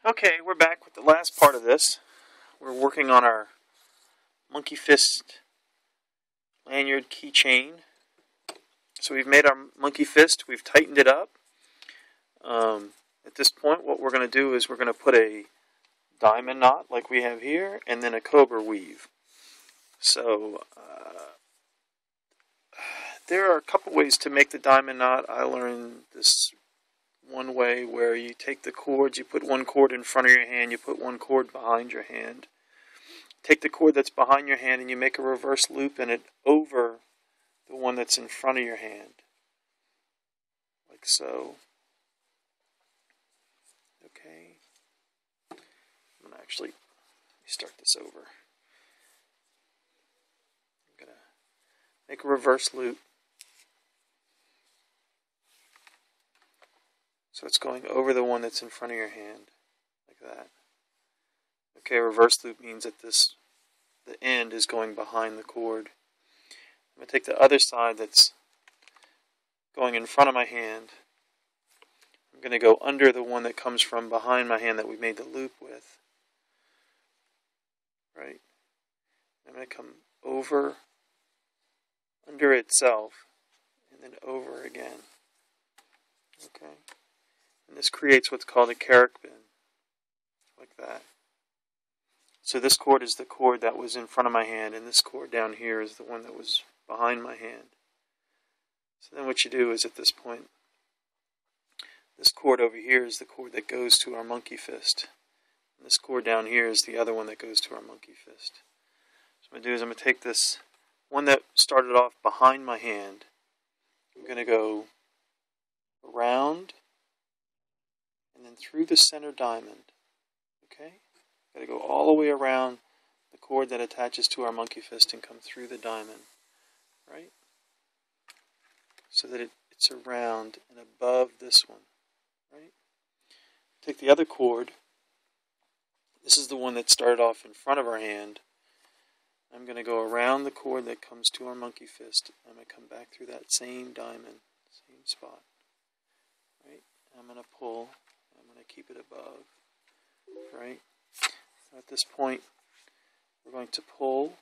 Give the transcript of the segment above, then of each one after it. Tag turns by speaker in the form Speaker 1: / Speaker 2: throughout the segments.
Speaker 1: Okay, we're back with the last part of this. We're working on our monkey fist lanyard keychain. So we've made our monkey fist, we've tightened it up. At this point, what we're going to do is we're going to put a diamond knot like we have here, and then a cobra weave. So there are a couple ways to make the diamond knot. I learned this one way where you take the cords, you put one cord in front of your hand, you put one cord behind your hand. Take the cord that's behind your hand and you make a reverse loop in it over the one that's in front of your hand. Like so. Okay. I'm going to actually start this over. I'm going to make a reverse loop. So it's going over the one that's in front of your hand, like that. Okay, reverse loop means that the end is going behind the cord. I'm going to take the other side that's going in front of my hand. I'm going to go under the one that comes from behind my hand that we made the loop with. Right? I'm going to come over, under itself, and then over again. Okay? And this creates what's called a carrick bin, like that. So this cord is the cord that was in front of my hand, and this cord down here is the one that was behind my hand. So then what you do is at this point, this cord over here is the cord that goes to our monkey fist. And this cord down here is the other one that goes to our monkey fist. So what I'm going to do is I'm going to take this one that started off behind my hand. I'm going to go around and then through the center diamond. Okay? Got to go all the way around the cord that attaches to our monkey fist and come through the diamond. Right? So that it's around and above this one. Right? Take the other cord. This is the one that started off in front of our hand. I'm going to go around the cord that comes to our monkey fist. I'm going to come back through that same diamond, same spot. Right? I'm going to pull. I'm going to keep it above. Right? At this point, we're going to pull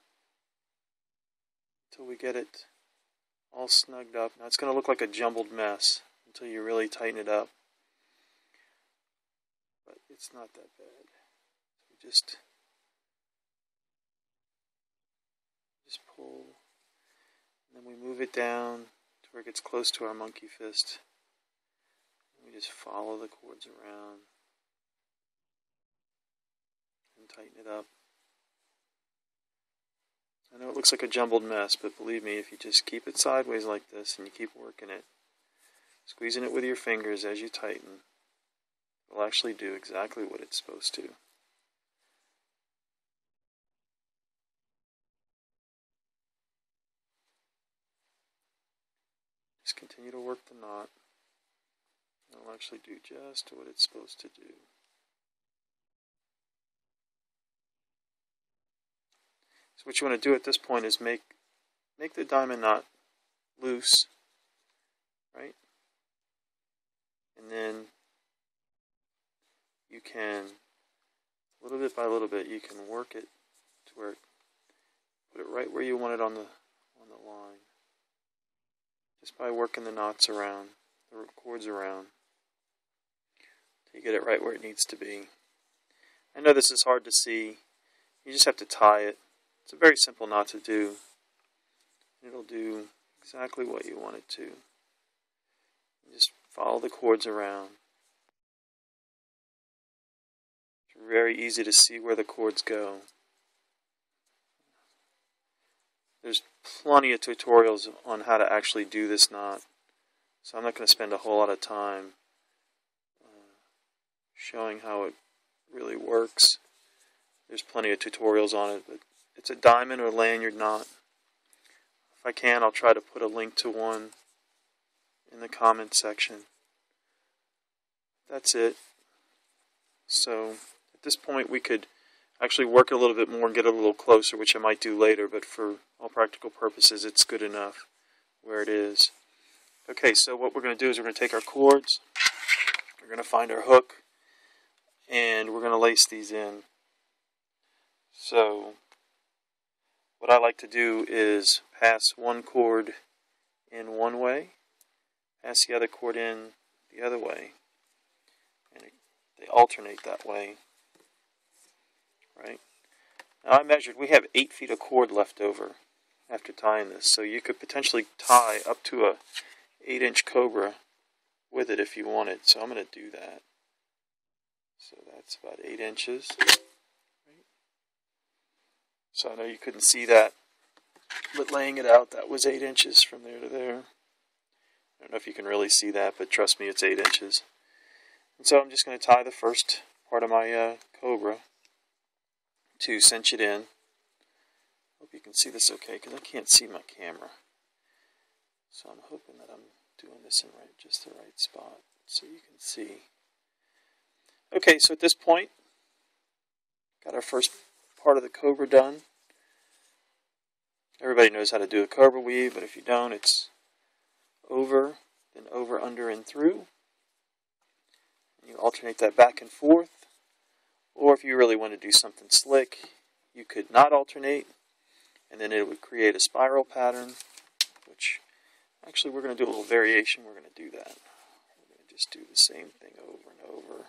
Speaker 1: until we get it all snugged up. Now it's going to look like a jumbled mess until you really tighten it up. But it's not that bad. So just pull, and then we move it down to where it gets close to our monkey fist. And we just follow the cords around and tighten it up. I know it looks like a jumbled mess, but believe me, if you just keep it sideways like this and you keep working it, squeezing it with your fingers as you tighten, it'll actually do exactly what it's supposed to. Just continue to work the knot. It'll actually do just what it's supposed to do. So what you want to do at this point is make the diamond knot loose, right? And then you can, little bit by little bit, you can work it to where, put it right where you want it on the line. Just by working the knots around, the cords around, till you get it right where it needs to be. I know this is hard to see. You just have to tie it. It's a very simple knot to do. It'll do exactly what you want it to. You just follow the cords around. It's very easy to see where the cords go. There's plenty of tutorials on how to actually do this knot, so I'm not going to spend a whole lot of time showing how it really works. There's plenty of tutorials on it, but it's a diamond or lanyard knot. If I can, I'll try to put a link to one in the comment section. That's it. So at this point we could actually work a little bit more and get a little closer, which I might do later, but for all practical purposes it's good enough where it is. Okay, so what we're going to do is we're going to take our cords, we're going to find our hook, and we're going to lace these in. So what I like to do is pass one cord in one way, pass the other cord in the other way, and they alternate that way, right? Now I measured, we have 8 feet of cord left over after tying this, so you could potentially tie up to a 8-inch cobra with it if you wanted, so I'm going to do that. So that's about 8 inches. Right? So I know you couldn't see that, but laying it out, that was 8 inches from there to there. I don't know if you can really see that, but trust me, it's 8 inches. And so I'm just going to tie the first part of my cobra to cinch it in. Hope you can see this okay, because I can't see my camera. So I'm hoping that I'm doing this in just the right spot so you can see. Okay, so at this point, got our first part of the cobra done. Everybody knows how to do a cobra weave, but if you don't, it's over, then over, under, and through. And you alternate that back and forth. Or if you really want to do something slick, you could not alternate, and then it would create a spiral pattern, which actually we're going to do a little variation. We're going to do that. We're going to just do the same thing over and over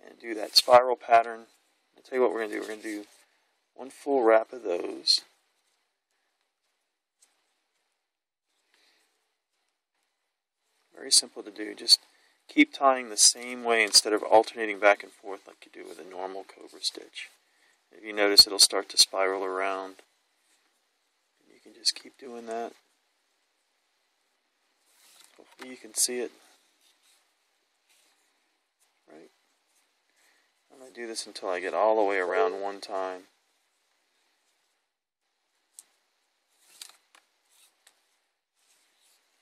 Speaker 1: and do that spiral pattern. I'll tell you what we're going to do. We're going to do one full wrap of those. Very simple to do. Just keep tying the same way instead of alternating back and forth like you do with a normal cobra stitch. If you notice, it'll start to spiral around. You can just keep doing that. Hopefully you can see it. Right? I'm going to do this until I get all the way around one time.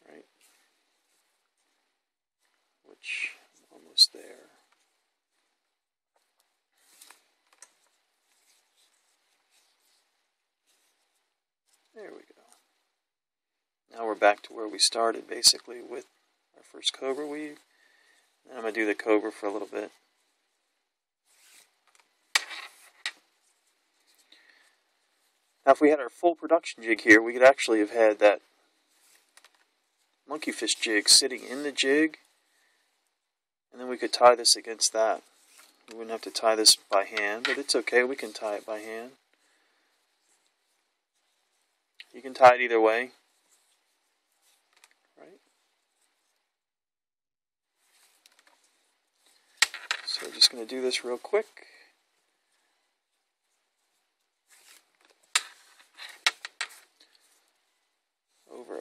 Speaker 1: Right? Which, I'm almost there. There we go. Now we're back to where we started, basically, with our first cobra weave. And I'm going to do the cobra for a little bit. Now, if we had our full production jig here, we could actually have had that monkeyfish jig sitting in the jig, and then we could tie this against that. We wouldn't have to tie this by hand, but it's okay, we can tie it by hand. You can tie it either way. Right? So we're just going to do this real quick.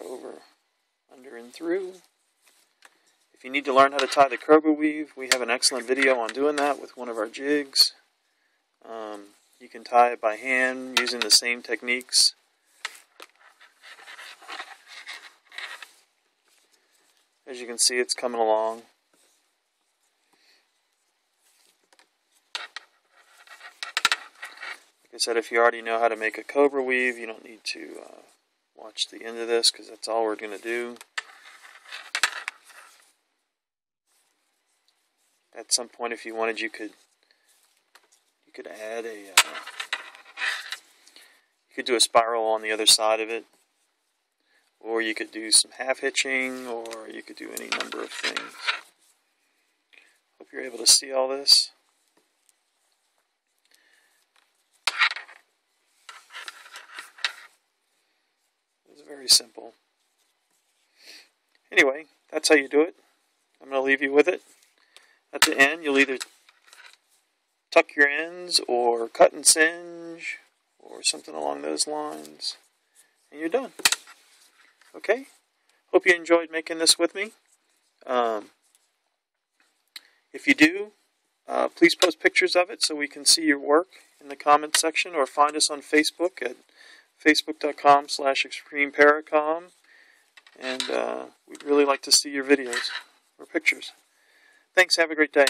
Speaker 1: Over, under and through. If you need to learn how to tie the cobra weave, we have an excellent video on doing that with one of our jigs. You can tie it by hand using the same techniques. As you can see, it's coming along. Like I said, if you already know how to make a cobra weave, you don't need to watch the end of this, because that's all we're going to do. At some point, if you wanted, you could add a you could do a spiral on the other side of it, or you could do some half hitching, or you could do any number of things. Hope you're able to see all this. It's very simple. Anyway, that's how you do it. I'm going to leave you with it. At the end, you'll either tuck your ends or cut and singe or something along those lines, and you're done. Okay? Hope you enjoyed making this with me. If you do, please post pictures of it so we can see your work in the comments section, or find us on Facebook at facebook.com/extremeparacom, and we'd really like to see your videos or pictures. Thanks, have a great day.